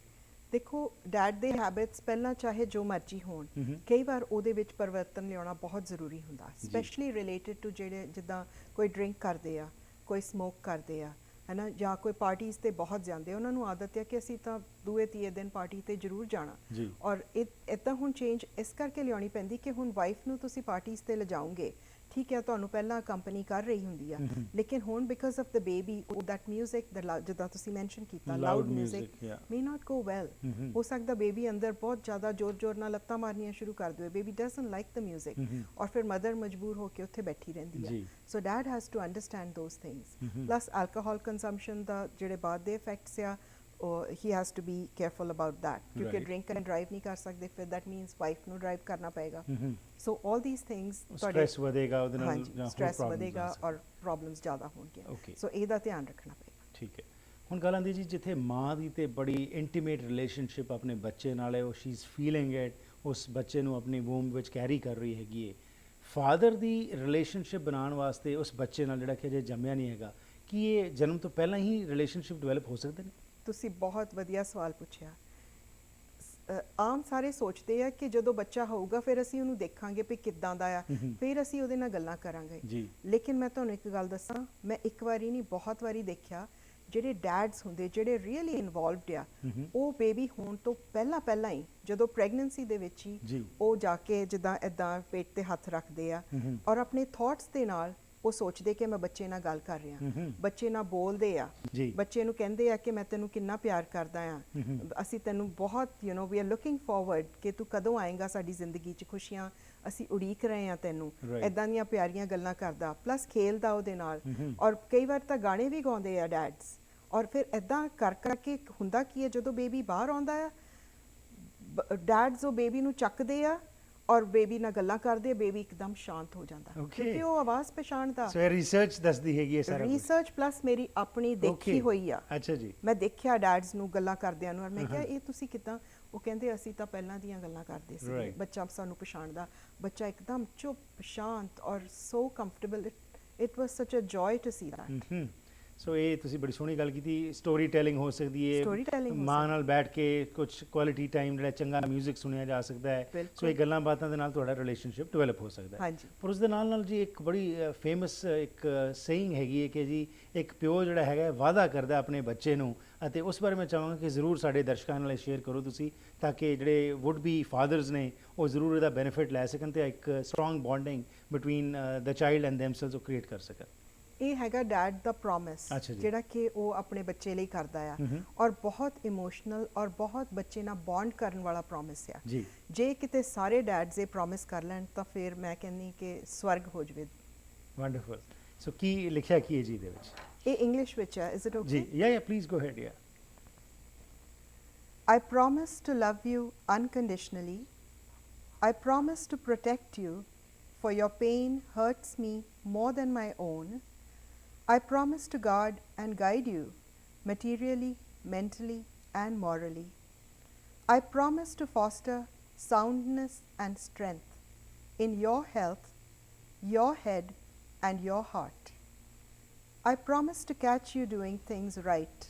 ਦੇਖੋ ਡੈਡ ਦੇ ਹੈਬਿਟਸ ਪਹਿਲਾਂ ਚਾਹੇ ਜੋ ਮਰਜ਼ੀ ਹੋਣ, ਕਈ ਵਾਰ ਉਹਦੇ ਵਿੱਚ ਪਰਿਵਰਤਨ ਲਿਆਉਣਾ ਬਹੁਤ ਜ਼ਰੂਰੀ ਹੁੰਦਾ, ਸਪੈਸ਼ਲੀ ਰਿਲੇਟਡ ਟੂ ਜਿਹੜੇ ਜਿੱਦਾਂ ਕੋਈ ਡਰਿੰਕ ਕਰਦੇ ਆ, ਕੋਈ ਸਮੋਕ ਕਰਦੇ ਆ, ਹੈ ਨਾ, ਜਾਂ ਕੋਈ ਪਾਰਟੀਜ਼ ਤੇ ਬਹੁਤ ਜਾਂਦੇ, ਉਹਨਾਂ ਨੂੰ ਆਦਤ ਹੈ ਕਿ ਅਸੀਂ ਤਾਂ ਦੂਏ ਤੀਏ ਦਿਨ ਪਾਰਟੀ ਤੇ ਜ਼ਰੂਰ ਜਾਣਾ। ਔਰ ਇੱਦਾਂ ਹੁਣ ਚੇਂਜ ਇਸ ਕਰਕੇ ਲਿਆਉਣੀ ਪੈਂਦੀ ਕਿ ਹੁਣ ਵਾਈਫ ਨੂੰ ਤੁਸੀਂ ਪਾਰਟੀਜ਼ ਤੇ ਲਿਜਾਓਗੇ, ਠੀਕ ਹੈ, ਤੁਹਾਨੂੰ ਪਹਿਲਾਂ ਕੰਪਨੀ ਕਰ ਰਹੀ ਹੁੰਦੀ ਆ, ਲੇਕਿਨ ਹੁਣ ਬਿਕਾਜ਼ ਆਫ ਦ ਬੇਬੀ ਉਹ ਦੈਟ ਮਿਊਜ਼ਿਕ ਜਿੱਦਾਂ ਤੁਸੀਂ ਮੈਂਸ਼ਨ ਕੀਤਾ ਲਾਊਡ ਮਿਊਜ਼ਿਕ ਮੇ ਨਾਟ ਗੋ ਵੈਲ। ਹੋ ਸਕਦਾ ਬੇਬੀ ਅੰਦਰ ਬਹੁਤ ਜ਼ਿਆਦਾ ਜ਼ੋਰ ਨਾਲ ਲੱਤਾਂ ਮਾਰਨੀਆਂ ਸ਼ੁਰੂ ਕਰ ਦੇਵੇ, baby doesn't like the music, ਔਰ ਫਿਰ ਮਦਰ ਮਜਬੂਰ ਹੋ ਕੇ ਉੱਥੇ ਬੈਠੀ ਰਹਿੰਦੀ ਹੈ। So dad has to understand those things. Plus alcohol consumption ਦਾ ਜਿਹੜੇ ਬਾਅਦ ਦੇ ਇਫੈਕਟਸ ਆ ਹੀ has to be careful about that ਕਿਉਂਕਿ Right. ਡਰਿੰਕ ਐਂਡ ਡਰਾਈਵ ਨਹੀਂ ਕਰ ਸਕਦੇ ਫਿਰ ਦੈਟ ਮੀਨਸ ਵਾਈਫ ਨੂੰ ਡਰਾਈਵ ਕਰਨਾ ਪਏਗਾ ਹੂੰ so all these things stress ਵਧੇਗਾ ਉਹਦੇ ਨਾਲ ਹਾਂਜੀ ਜਾਂ ਹੋਰ ਸਟ੍ਰੈਸ problems ਵਧੇਗਾ ਆ ਸਕਦੀਆਂ। ਔਰ ਪ੍ਰੋਬਲਮਸ ਜ਼ਿਆਦਾ ਹੋਣਗੀਆਂ Okay. ਸੋ ਇਹਦਾ ਧਿਆਨ ਰੱਖਣਾ ਪਏਗਾ ਠੀਕ ਹੈ ਹੁਣ ਗੱਲ ਆਉਂਦੀ ਜੀ ਜਿੱਥੇ ਮਾਂ ਦੀ ਤੇ ਬੜੀ ਇੰਟੀਮੇਟ ਰਿਲੇਸ਼ਨਸ਼ਿਪ ਆਪਣੇ ਬੱਚੇ ਨਾਲ ਹੈ ਉਹ ਸ਼ੀ ਇਜ਼ ਫੀਲਿੰਗ ਇਟ ਉਸ ਬੱਚੇ ਨੂੰ ਆਪਣੀ ਵੂਮ ਵਿੱਚ ਕੈਰੀ ਕਰ ਰਹੀ ਹੈਗੀ ਹੈ ਫਾਦਰ ਦੀ ਰਿਲੇਸ਼ਨਸ਼ਿਪ ਬਣਾਉਣ ਵਾਸਤੇ ਉਸ ਬੱਚੇ ਨਾਲ ਜਿਹੜਾ ਕਿ ਅਜੇ ਜੰਮਿਆ ਨਹੀਂ ਹੈਗਾ ਕੀ ਇਹ ਜਨਮ ਤੋਂ ਪਹਿਲਾਂ ਹੀ ਰਿਲੇਸ਼ਨਸ਼ਿਪ ਡਿਵੈਲਪ ਹੋ ਸਕਦੇ ਨੇ ਤੁਸੀਂ ਬਹੁਤ ਵਧੀਆ ਸਵਾਲ ਪੁੱਛਿਆ ਆਮ ਸਾਰੇ ਸੋਚਦੇ ਆ ਕਿ ਜਦੋਂ ਬੱਚਾ ਹੋਊਗਾ ਫਿਰ ਅਸੀਂ ਉਹਨੂੰ ਦੇਖਾਂਗੇ ਵੀ ਕਿੱਦਾਂ ਦਾ ਆ ਫਿਰ ਅਸੀਂ ਉਹਦੇ ਨਾਲ ਗੱਲਾਂ ਕਰਾਂਗੇ ਜੀ ਲੇਕਿਨ ਮੈਂ ਤੁਹਾਨੂੰ ਇੱਕ ਗੱਲ ਦੱਸਾਂ ਮੈਂ ਇੱਕ ਵਾਰੀ ਨਹੀਂ ਬਹੁਤ ਵਾਰੀ ਦੇਖਿਆ ਜਿਹੜੇ ਡੈਡਸ ਹੁੰਦੇ ਜਿਹੜੇ ਰੀਅਲੀ ਇਨਵੋਲਵਡ ਆ ਉਹ ਬੇਬੀ ਹੋਣ ਤੋਂ ਪਹਿਲਾਂ ਹੀ ਜਦੋਂ ਪ੍ਰੈਗਨੈਂਸੀ ਦੇ ਵਿੱਚ ਹੀ ਜੀ ਉਹ ਜਾ ਕੇ ਜਿੱਦਾਂ ਇਦਾਂ ਪੇਟ ਤੇ ਹੱਥ ਰੱਖਦੇ ਆ ਔਰ ਆਪਣੇ ਥਾਟਸ ਦੇ ਨਾਲ ਉਹ ਸੋਚਦੇ ਕਿ ਮੈਂ ਬੱਚੇ ਨਾਲ ਗੱਲ ਕਰ ਰਿਹਾ ਬੱਚੇ ਨਾਲ ਬੋਲਦੇ ਆ ਜੀ ਬੱਚੇ ਨੂੰ ਕਹਿੰਦੇ ਆ ਕਿ ਮੈਂ ਤੈਨੂੰ ਕਿੰਨਾ ਪਿਆਰ ਕਰਦਾ ਆ ਅਸੀਂ ਤੈਨੂੰ ਬਹੁਤ ਵੀ ਆਰ ਲੁਕਿੰਗ ਫਾਰਵਰਡ ਕਿ ਤੂੰ ਕਦੋਂ ਆਏਗਾ ਸਾਡੀ ਜ਼ਿੰਦਗੀ 'ਚ ਖੁਸ਼ੀਆਂ ਅਸੀਂ ਉਡੀਕ ਰਹੇ ਆ ਤੈਨੂੰ Right. ਐਦਾਂ ਦੀਆਂ ਪਿਆਰੀਆਂ ਗੱਲਾਂ ਕਰਦਾ ਪਲੱਸ ਖੇਲਦਾ ਉਹਦੇ ਨਾਲ ਔਰ ਕਈ ਵਾਰ ਤਾਂ ਗਾਣੇ ਵੀ ਗਾਉਂਦੇ ਆ ਡੈਡਸ ਔਰ ਫਿਰ ਐਦਾਂ ਕਰਕੇ ਹੁੰਦਾ ਕੀ ਹੈ ਜਦੋਂ ਬੇਬੀ ਬਾਹਰ ਆਉਂਦਾ ਆ ਡੈਡਸ ਉਹ ਬੇਬੀ ਨੂੰ ਚੱਕਦੇ ਆ ਔਰ ਬੇਬੀ ਨਾਲ ਗੱਲਾਂ ਕਰਦੇ ਆ ਬੇਬੀ ਇੱਕਦਮ ਸ਼ਾਂਤ ਹੋ ਜਾਂਦਾ Okay. ਕਿਉਂਕਿ ਉਹ ਆਵਾਜ਼ ਪਛਾਣਦਾ ਸੋ ਇਹ ਰਿਸਰਚ ਦੱਸਦੀ ਹੈਗੀ ਹੈ ਸਾਰਾ ਕੁਛ। ਰਿਸਰਚ ਪਲੱਸ ਮੇਰੀ ਆਪਣੀ ਦੇਖੀ Okay. ਹੋਈ ਆ ਅੱਛਾ ਜੀ ਮੈਂ ਦੇਖਿਆ ਡੈਡਸ ਨੂੰ ਗੱਲਾਂ ਕਰਦਿਆਂ ਨੂੰ ਔਰ ਮੈਂ ਕਿਹਾ ਇਹ ਤੁਸੀਂ ਕਿਦਾਂ ਉਹ ਕਹਿੰਦੇ ਅਸੀਂ ਤਾਂ ਪਹਿਲਾਂ ਦੀਆਂ ਗੱਲਾਂ ਕਰਦੇ ਸੀ Right. ਬੱਚਾ ਸਾਨੂੰ ਪਛਾਣਦਾ ਬੱਚਾ ਇੱਕਦਮ ਚੁੱਪ ਸ਼ਾਂਤ ਔਰ so comfortable it was such a joy to see that so ਇਹ ਤੁਸੀਂ ਬੜੀ ਸੋਹਣੀ ਗੱਲ ਕੀਤੀ ਸਟੋਰੀ ਟੈਲਿੰਗ ਹੋ ਸਕਦੀ ਹੈ Storytelling ਹੋ ਮਾਂ ਨਾਲ ਬੈਠ ਕੇ ਕੁਝ ਕੁਆਲਿਟੀ ਟਾਈਮ ਜਿਹੜਾ ਚੰਗਾ 뮤직 ਸੁਣਿਆ ਜਾ ਸਕਦਾ ਹੈ ਬਿਲਕੁਲ। ਸੋ ਇਹ ਗੱਲਾਂ ਬਾਤਾਂ ਦੇ ਨਾਲ ਤੁਹਾਡਾ ਰਿਲੇਸ਼ਨਸ਼ਿਪ ਡਿਵੈਲਪ ਹੋ ਸਕਦਾ ਹੈ ਹਾਂਜੀ ਪਰ ਉਸ ਦੇ ਨਾਲ ਜੀ ਇੱਕ ਬੜੀ ਫੇਮਸ ਇੱਕ ਸੇਇੰਗ ਹੈਗੀ ਹੈ ਕਿ ਜੀ ਇੱਕ ਪਿਓ ਜਿਹੜਾ ਹੈਗਾ ਹੈ, ਵਾਅਦਾ ਕਰਦਾ ਆਪਣੇ ਬੱਚੇ ਨੂੰ ਅਤੇ ਉਸ ਬਾਰੇ ਮੈਂ ਚਾਹਾਂਗਾ ਕਿ ਜ਼ਰੂਰ ਸਾਡੇ ਦਰਸ਼ਕਾਂ ਨਾਲ ਸ਼ੇਅਰ ਕਰੋ ਤੁਸੀਂ ਤਾਂ ਕਿ ਜਿਹੜੇ ਵੁੱਡ ਬੀ ਫਾਦਰਸ ਨੇ ਉਹ ਜ਼ਰੂਰ ਇਹਦਾ ਬੈਨੀਫਿਟ ਲੈ ਸਕਣ ਤੇ ਇੱਕ strong bonding between the child and ਦੈਮਸੈਲਵਸ ਉਹ ਕ੍ਰੀਏਟ ਕਰ ਸਕਣ ਇਹ ਹੈਗਾ ਡੈਡ ਦਾ ਪ੍ਰੋਮਿਸ ਅੱਛਾ ਜੀ। ਜਿਹੜਾ ਕਿ ਉਹ ਆਪਣੇ ਬੱਚੇ ਲਈ ਕਰਦਾ ਆ ਔਰ ਬਹੁਤ ਇਮੋਸ਼ਨਲ ਔਰ ਬਹੁਤ ਬੱਚੇ ਨਾਲ ਬੌਂਡ ਕਰਨ ਵਾਲਾ ਪ੍ਰੋਮਿਸ ਆ ਜੀ ਜੇ ਕਿਤੇ ਸਾਰੇ ਡੈਡਸ ਇਹ ਪ੍ਰੋਮਿਸ ਕਰ ਲੈਣ ਤਾਂ ਫਿਰ ਮੈਂ ਕਹਿੰਦੀ ਕਿ ਸਵਰਗ ਹੋ ਜਵੇ ਵੰਡਰਫੁਲ ਸੋ ਕੀ ਲਿਖਿਆ ਕੀ ਹੈ ਜੀ ਇਹਦੇ ਵਿੱਚ ਇਹ ਇੰਗਲਿਸ਼ ਵਿੱਚ ਹੈ ਇਜ਼ ਇਟ ਓਕੇ ਜੀ ਯਾ ਪਲੀਜ਼ ਗੋ ਹੈਡ ਯਾ I promise to love you unconditionally. I promise to protect you, for your pain hurts me more than my own. I promise to guard and guide you materially, mentally, and morally. I promise to foster soundness and strength in your health, your head, and your heart. I promise to catch you doing things right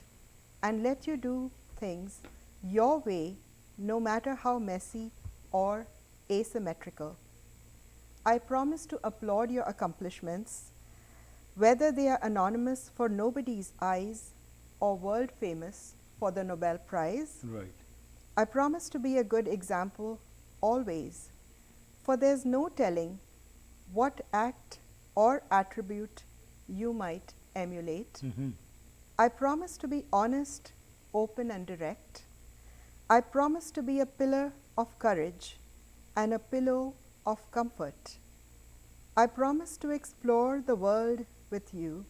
and let you do things your way, no matter how messy or asymmetrical. I promise to applaud your accomplishments, whether they are anonymous for nobody's eyes or world famous for the Nobel Prize. right I promise to be a good example always, for there's no telling what act or attribute you might emulate. I promise to be honest, open, and direct. I promise to be a pillar of courage and a pillow of comfort. I promise to explore the world with you,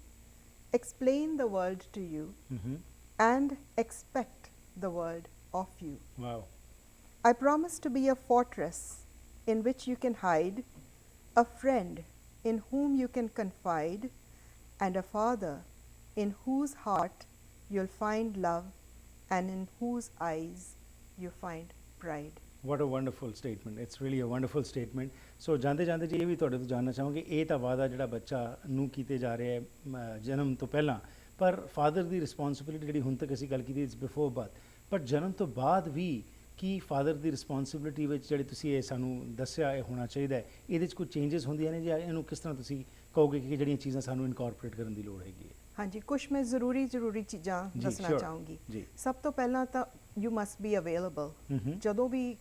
explain the world to you, and expect the world of you. wow I promise to be a fortress in which you can hide, a friend in whom you can confide, and a father in whose heart you'll find love and in whose eyes you find pride. what a wonderful statement it's really a wonderful statement ਸੋ ਜਾਂਦੇ ਜਾਂਦੇ ਜੀ ਇਹ ਵੀ ਤੁਹਾਡੇ ਤੋਂ ਜਾਣਨਾ ਚਾਹਾਂਗੇ ਇਹ ਤਾਂ ਵਾਅਦਾ ਜਿਹੜਾ ਬੱਚਾ ਨੂੰ ਕੀਤੇ ਜਾ ਰਿਹਾ ਹੈ ਜਨਮ ਤੋਂ ਪਹਿਲਾਂ ਪਰ ਫਾਦਰ ਦੀ ਰਿਸਪੌਂਸਿਬਿਲਿਟੀ ਜਿਹੜੀ ਹੁਣ ਤੱਕ ਅਸੀਂ ਗੱਲ ਕੀਤੀ ਇਟਸ ਬਿਫੋਰ ਬਰਥ ਪਰ ਜਨਮ ਤੋਂ ਬਾਅਦ ਵੀ ਕੀ ਫਾਦਰ ਦੀ ਰਿਸਪੌਂਸਿਬਿਲਿਟੀ ਵਿੱਚ ਜਿਹੜੀ ਤੁਸੀਂ ਇਹ ਸਾਨੂੰ ਦੱਸਿਆ ਇਹ ਹੋਣਾ ਚਾਹੀਦਾ ਹੈ ਇਹਦੇ 'ਚ ਕੋਈ ਚੇਂਜਸ ਹੁੰਦੀਆਂ ਨੇ ਜਾਂ ਇਹਨੂੰ ਕਿਸ ਤਰ੍ਹਾਂ ਤੁਸੀਂ ਕਹੋਗੇ ਕਿ ਜਿਹੜੀਆਂ ਚੀਜ਼ਾਂ ਸਾਨੂੰ ਇਨਕੋਰਪੋਰੇਟ ਕਰਨ ਦੀ ਲੋੜ ਹੈਗੀ ਹੈ ਹਾਂਜੀ ਕੁਝ ਮੈਂ ਜ਼ਰੂਰੀ ਚੀਜ਼ਾਂ ਜੀ, ਦੱਸਣਾ sure. ਚਾਹੂੰਗੀ ਜੀ ਸਭ ਤੋਂ ਪਹਿਲਾਂ ਤਾਂ ਯੂ ਮਸਟ ਬੀ ਅਵੇਲੇਬਲ ਜਦੋਂ ਵੀ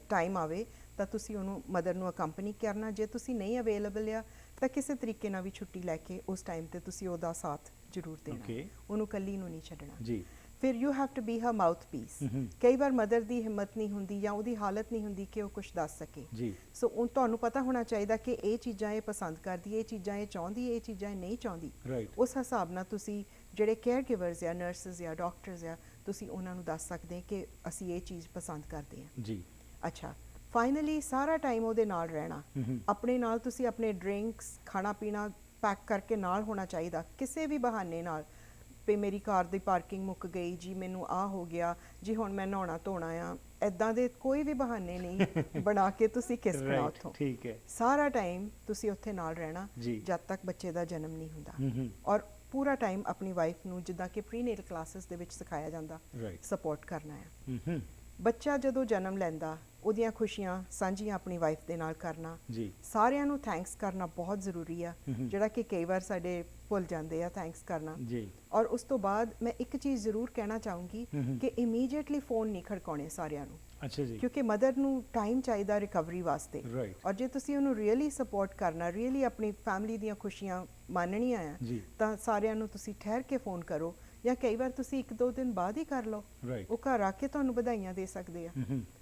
ਟਾਈਮ ਆਵੇ ਤਾਂ ਤੁਸੀਂ ਉਹਨੂੰ ਮਦਰ ਨੂੰ ਅਕੰਪਨੀ ਕਰਨਾ ਜੇ ਤੁਸੀਂ ਨਹੀਂ ਅਵੇਲੇਬਲ ਆ ਤਾਂ ਕਿਸੇ ਤਰੀਕੇ ਨਾਲ ਵੀ ਛੁੱਟੀ ਲੈ ਕੇ ਉਸ ਟਾਈਮ ਤੇ ਤੁਸੀਂ ਉਹਦਾ ਸਾਥ ਜ਼ਰੂਰ ਦੇਣਾ Okay. ਉਹਨੂੰ ਇਕੱਲੀ ਨੂੰ ਨਹੀਂ ਛੱਡਣਾ ਜੀ ਫਿਰ you have to be her mouthpiece ਕਈ ਵਾਰ ਮਦਰ ਦੀ ਹਿੰਮਤ ਨਹੀਂ ਹੁੰਦੀ ਜਾਂ ਉਹਦੀ ਹਾਲਤ ਨਹੀਂ ਹੁੰਦੀ ਕਿ ਉਹ ਕੁਝ ਦੱਸ ਸਕੇ ਜੀ ਸੋ ਤੁਹਾਨੂੰ ਪਤਾ ਹੋਣਾ ਚਾਹੀਦਾ ਕਿ ਇਹ ਚੀਜ਼ਾਂ ਇਹ ਪਸੰਦ ਕਰਦੀ ਇਹ ਚੀਜ਼ਾਂ ਇਹ ਚਾਹੁੰਦੀ ਇਹ ਚੀਜ਼ਾਂ ਇਹ ਨਹੀਂ ਚਾਹੁੰਦੀ ਰਾਈਟ ਉਸ ਹਿਸਾਬ ਨਾਲ ਤੁਸੀਂ ਜਿਹੜੇ ਕੇਅਰ ਗਿਵਰਸ ਜਾਂ ਨਰਸਸ ਜਾਂ ਡਾਕਟਰਸ ਜਾਂ ਤੁਸੀਂ ਉਹਨਾਂ ਨੂੰ ਦੱਸ ਸਕਦੇ ਹੋ ਕਿ ਅਸੀਂ ਇਹ ਚੀਜ਼ ਪਸੰਦ ਕਰਦੇ ਹਾਂ। ਜੀ। ਅੱਛਾ, ਫਾਈਨਲੀ ਸਾਰਾ ਟਾਈਮ ਉਹਦੇ ਨਾਲ ਰਹਿਣਾ। ਆਪਣੇ ਨਾਲ ਤੁਸੀਂ ਆਪਣੇ ਡਰਿੰਕਸ, ਖਾਣਾ ਪੀਣਾ ਪੈਕ ਕਰਕੇ ਨਾਲ ਹੋਣਾ ਚਾਹੀਦਾ। ਕਿਸੇ ਵੀ ਬਹਾਨੇ ਨਾਲ ਵੀ ਮੇਰੀ ਕਾਰ ਦੀ ਪਾਰਕਿੰਗ ਮੁੱਕ ਗਈ ਜੀ, ਮੈਨੂੰ ਆ ਹੋ ਗਿਆ ਜੀ, ਹੁਣ ਮੈਂ ਨਹਾਉਣਾ ਧੋਣਾ ਆ, ਐਦਾਂ ਦੇ ਕੋਈ ਵੀ ਬਹਾਨੇ ਨਹੀਂ ਬਣਾ ਕੇ ਤੁਸੀਂ ਖਿਸਕਣਾ Right, ਉੱਥੋਂ। ਠੀਕ ਹੈ। ਸਾਰਾ ਟਾਈਮ ਤੁਸੀਂ ਉੱਥੇ ਨਾਲ ਰਹਿਣਾ ਜੀ। ਜਦ ਤੱਕ ਬੱਚੇ ਦਾ ਜਨਮ ਨਹੀਂ ਹੁੰਦਾ। ਔਰ ਪੂਰਾ ਟਾਈਮ ਆਪਣੀ ਵਾਈਫ ਨੂੰ, ਜਿੱਦਾਂ ਕਿ ਪ੍ਰੀਨੇਟਲ ਕਲਾਸਿਸ ਦੇ ਵਿੱਚ ਸਿਖਾਇਆ ਜਾਂਦਾ, Right. ਸਪੋਰਟ ਕਰਨਾ ਹੈ। ਬੱਚਾ ਜਦੋਂ ਜਨਮ ਲੈਂਦਾ, ਉਹਦੀਆਂ ਖੁਸ਼ੀਆਂ ਸਾਂਝੀਆਂ ਆਪਣੀ ਵਾਈਫ ਦੇ ਨਾਲ ਕਰਨਾ, ਜੀ। ਸਾਰਿਆਂ ਨੂੰ ਥੈਂਕਸ ਕਰਨਾ ਬਹੁਤ ਜ਼ਰੂਰੀ ਆ, ਜਿਹੜਾ ਕਿ ਕਈ ਵਾਰ ਸਾਡੇ ਭੁੱਲ ਜਾਂਦੇ ਆ ਥੈਂਕਸ ਕਰਨਾ। ਜੀ। ਔਰ ਉਸ ਤੋਂ ਬਾਅਦ ਮੈਂ ਇੱਕ ਚੀਜ਼ ਜ਼ਰੂਰ ਕਹਿਣਾ ਚਾਹੂੰਗੀ ਕਿ ਇਮੀਡੀਏਟਲੀ ਫੋਨ ਨਹੀਂ ਖੜਕਾਉਣੇ ਸਾਰਿਆਂ ਨੂੰ, ਅੱਛਾ ਜੀ। ਕਿਉਂਕਿ ਮਦਰ ਨੂੰ ਟਾਈਮ ਚਾਹੀਦਾ ਰਿਕਵਰੀ ਵਾਸਤੇ। Right. ਔਰ ਜੇ ਤੁਸੀਂ ਉਹਨੂੰ ਰੀਅਲੀ ਸਪੋਰਟ ਕਰਨਾ, ਰੀਅਲੀ ਆਪਣੀ ਫੈਮਿਲੀ ਦੀਆਂ ਖੁਸ਼ੀਆਂ ਮਾਣਨੀਆਂ ਆ, ਜੀ। ਤਾਂ ਸਾਰਿਆਂ ਨੂੰ ਤੁਸੀਂ ਠਹਿਰ ਕੇ ਫੋਨ ਕਰੋ, ਜਾਂ ਕਈ ਵਾਰ ਤੁਸੀਂ 1-2 ਦਿਨ ਬਾਅਦ ਹੀ ਕਰ ਲਓ। Right. ਉਹ ਘਰ ਆ ਕੇ ਤੁਹਾਨੂੰ ਵਧਾਈਆਂ ਦੇ ਸਕਦੇ ਆ।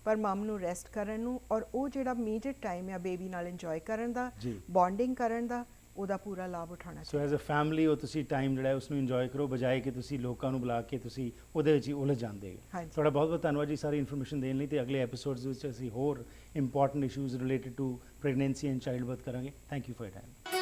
ਪਰ ਮਮ ਨੂੰ ਰੈਸਟ ਕਰਨ ਨੂੰ, ਔਰ ਉਹ ਜਿਹੜਾ ਇਮੀਡੀਏਟ ਟਾਈਮ ਆ ਬੇਬੀ ਨਾਲ ਇੰਜੋਏ ਕਰਨ ਦਾ, ਜੀ। ਬੌਂਡਿੰਗ ਕਰਨ ਦਾ, ਉਹਦਾ ਪੂਰਾ ਲਾਭ ਉਠਾਉਣਾ ਸੋ ਚਾਹੀਦਾ। ਐਜ਼ ਅ ਫੈਮਿਲੀ ਉਹ ਤੁਸੀਂ ਟਾਈਮ ਜਿਹੜਾ ਹੈ ਉਸ ਨੂੰ ਇੰਜੋਏ ਕਰੋ, ਬਜਾਏ ਕਿ ਤੁਸੀਂ ਲੋਕਾਂ ਨੂੰ ਬੁਲਾ ਕੇ ਤੁਸੀਂ ਉਹਦੇ ਵਿੱਚ ਹੀ ਉਲਝ ਜਾਂਦੇ ਹੋ। ਹਾਂਜੀ। ਤੁਹਾਡਾ ਬਹੁਤ ਬਹੁਤ ਧੰਨਵਾਦ ਜੀ ਸਾਰੀ ਇਨਫੋਰਮੇਸ਼ਨ ਦੇਣ ਲਈ, ਤੇ ਅਗਲੇ ਐਪੀਸੋਡਸ ਵਿੱਚ ਅਸੀਂ ਹੋਰ important issues related to pregnancy and childbirth ਕਰਾਂਗੇ। Thank you for your time.